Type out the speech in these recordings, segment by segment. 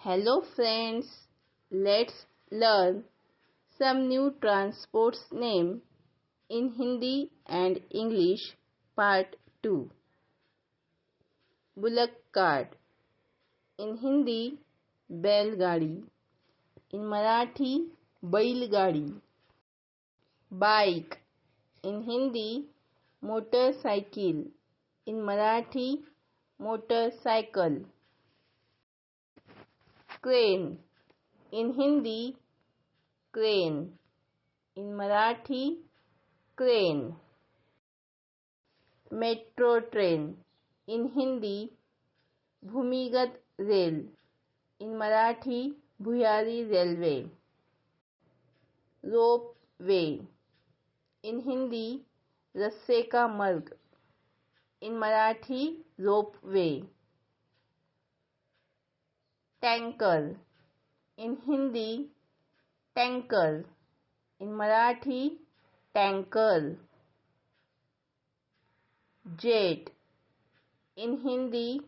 Hello friends, let's learn some new transports name in Hindi and English part 2. Bullock cart. In Hindi, बैलगाड़ी. In Marathi, बैलगाड़ी. Bike. In Hindi, motorcycle. In Marathi, motorcycle. Crane. In Hindi, crane. In Marathi, crane. Metro train. In Hindi, भूमिगत rail. In Marathi, भुयारी railway. Rope way. In Hindi, रस्से का मार्ग. In Marathi, rope way. Tanker. In Hindi, tanker. In Marathi, tanker. Jet. In Hindi,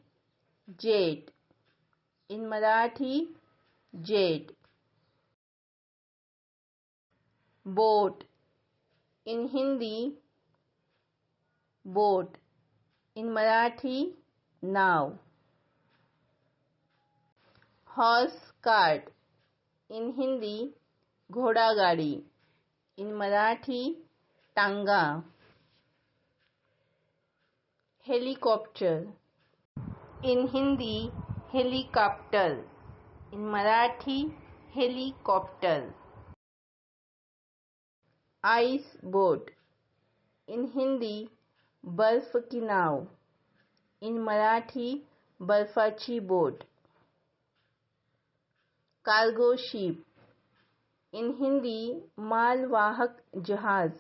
jet. In Marathi, jet. Boat. In Hindi, boat. In Marathi, now. Horse cart. In Hindi, घोडागाडी. In Marathi, टांगा. Helicopter. In Hindi, helicopter. In Marathi, helicopter. Ice boat. In Hindi, बर्फ की नाव. In Marathi, बर्फाची बोट. Cargo ship. In Hindi, मालवाहक जहाज.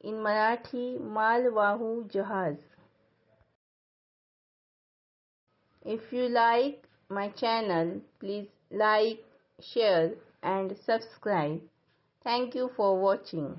In Marathi, मालवाहू जहाज. If you like my channel, please like, share and subscribe. Thank you for watching.